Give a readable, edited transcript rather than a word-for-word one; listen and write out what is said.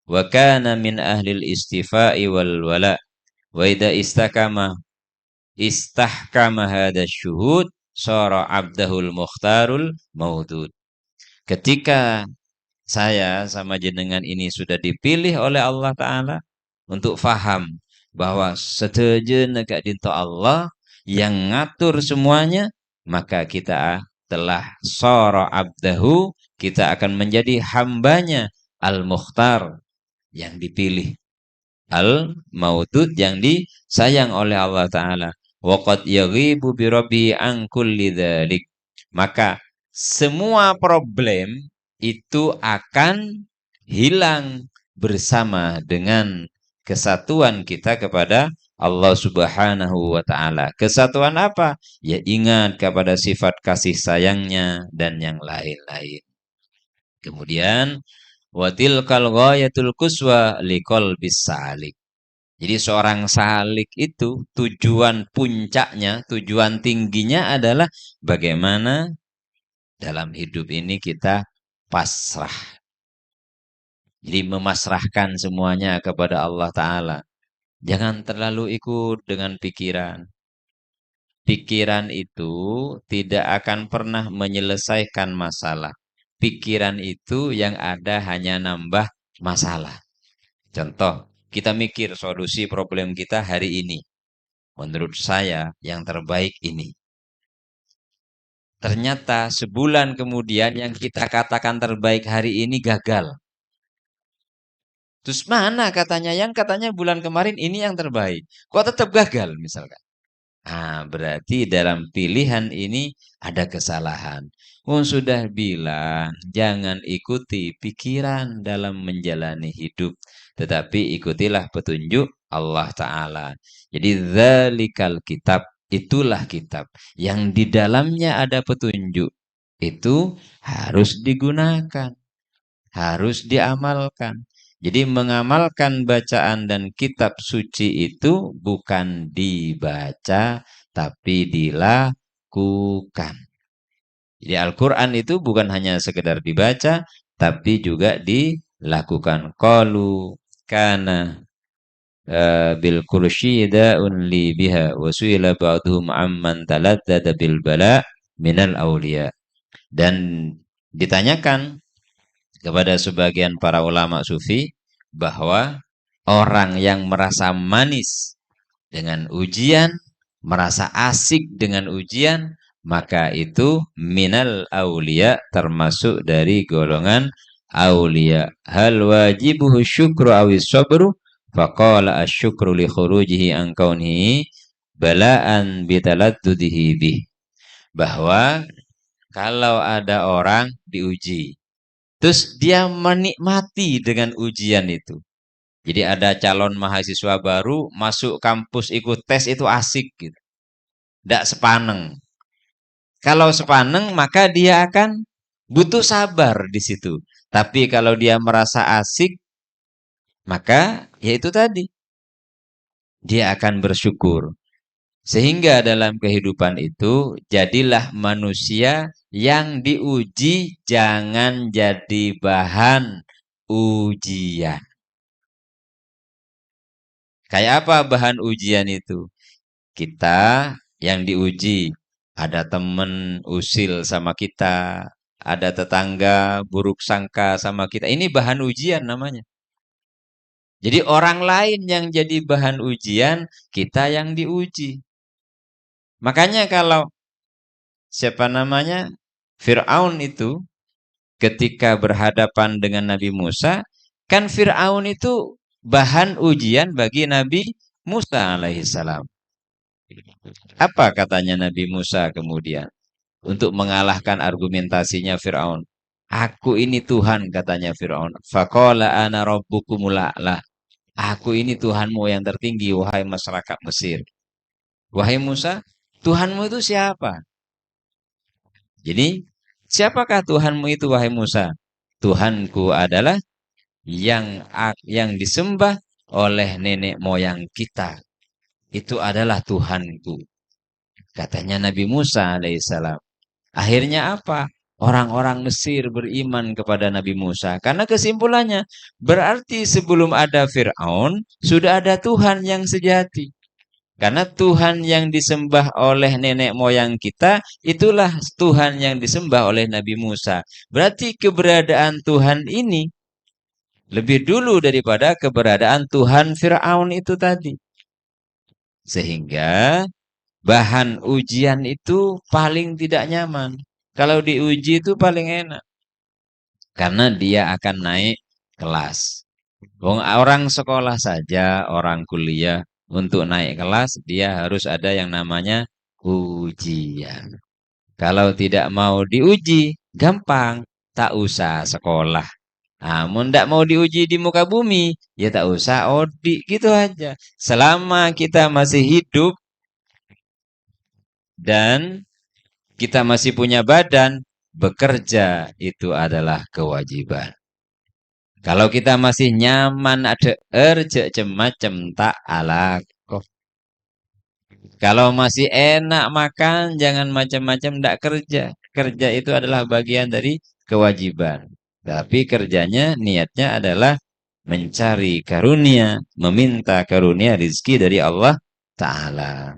wa kana min ahlil istifa'i wal wala wa idza istahkama hadha syuhud sara abdahul mukhtarul maudud. Ketika saya sama jenengan ini sudah dipilih oleh Allah Ta'ala untuk faham bahwa setuju negak dinto Allah yang ngatur semuanya, maka kita telah sara abdahu, kita akan menjadi hambanya al-mukhtar, yang dipilih, al-maudud, yang disayang oleh Allah Ta'ala. Waqad yaghibu bi rabbi an kulli dzalik. Maka semua problem itu akan hilang bersama dengan kesatuan kita kepada Allah Subhanahu wa Ta'ala. Kesatuan apa? Ya ingat kepada sifat kasih sayangnya dan yang lain-lain. Kemudian wa tilkal ghayatul quswa liqalbis salik. Jadi seorang salik itu tujuan puncaknya, tujuan tingginya adalah bagaimana dalam hidup ini kita pasrah. Jadi memasrahkan semuanya kepada Allah Ta'ala. Jangan terlalu ikut dengan pikiran. Pikiran itu tidak akan pernah menyelesaikan masalah. Pikiran itu yang ada hanya nambah masalah. Contoh, kita mikir solusi problem kita hari ini. Menurut saya yang terbaik ini. Ternyata sebulan kemudian yang kita katakan terbaik hari ini gagal. Terus mana katanya? Yang katanya bulan kemarin ini yang terbaik. Kok tetap gagal misalkan? Berarti dalam pilihan ini ada kesalahan. Sudah bilang jangan ikuti pikiran dalam menjalani hidup, tetapi ikutilah petunjuk Allah Ta'ala. Jadi dzalikal kitab, itulah kitab yang di dalamnya ada petunjuk. Itu harus digunakan, harus diamalkan. Jadi mengamalkan bacaan dan kitab suci itu bukan dibaca, tapi dilakukan. Jadi Al-Quran itu bukan hanya sekedar dibaca, tapi juga dilakukan. Qalu kana bil kursyida unli biha wa su'ila ba'duhum amman taladdada bil bala minal awliya. Dan ditanyakan kepada sebagian para ulama sufi bahwa orang yang merasa manis dengan ujian, merasa asik dengan ujian, maka itu minal aulia, termasuk dari golongan aulia. Hal wajibuhu syukru awis sabru? Faqala asyukru li khurujihi an kaunihi bala'an bitaladdudihi bih. Bahwa kalau ada orang diuji, terus dia menikmati dengan ujian itu. Jadi ada calon mahasiswa baru masuk kampus ikut tes itu asik gitu. Tidak sepaneng. Kalau sepaneng maka dia akan butuh sabar di situ. Tapi kalau dia merasa asik, maka ya itu tadi. Dia akan bersyukur. Sehingga dalam kehidupan itu jadilah manusia yang diuji, jangan jadi bahan ujian. Kayak apa bahan ujian itu? Kita yang diuji, ada teman usil sama kita, ada tetangga buruk sangka sama kita. Ini bahan ujian namanya. Jadi orang lain yang jadi bahan ujian, kita yang diuji. Makanya kalau siapa namanya? Fir'aun itu ketika berhadapan dengan Nabi Musa, kan Fir'aun itu bahan ujian bagi Nabi Musa alaihissalam. Apa katanya Nabi Musa kemudian? Untuk mengalahkan argumentasinya Fir'aun. Aku ini Tuhan, katanya Fir'aun. Faqala ana rabbukumul a'la. Aku ini Tuhanmu yang tertinggi, wahai masyarakat Mesir. Wahai Musa, Tuhanmu itu siapa? Jadi, siapakah Tuhanmu itu, wahai Musa? Tuhanku adalah yang disembah oleh nenek moyang kita. Itu adalah Tuhanku. Katanya Nabi Musa alaihissalam. Akhirnya apa? orang-orang Mesir beriman kepada Nabi Musa. Karena kesimpulannya, berarti sebelum ada Fir'aun, sudah ada Tuhan yang sejati. Karena Tuhan yang disembah oleh nenek moyang kita, itulah Tuhan yang disembah oleh Nabi Musa. Berarti keberadaan Tuhan ini lebih dulu daripada keberadaan Tuhan Fir'aun itu tadi. Sehingga bahan ujian itu paling tidak nyaman. Kalau diuji itu paling enak. Karena dia akan naik kelas. Orang sekolah saja, orang kuliah, untuk naik kelas, dia harus ada yang namanya ujian. Kalau tidak mau diuji, gampang. Tak usah sekolah. Namun tidak mau diuji di muka bumi, ya tak usah odik, gitu aja. Selama kita masih hidup dan kita masih punya badan, bekerja itu adalah kewajiban. Kalau kita masih nyaman ada erje cemacem tak alakoh. Kalau masih enak makan, jangan macam-macam ndak kerja. Kerja itu adalah bagian dari kewajiban. Tapi kerjanya, niatnya adalah mencari karunia, meminta karunia rizki dari Allah Ta'ala.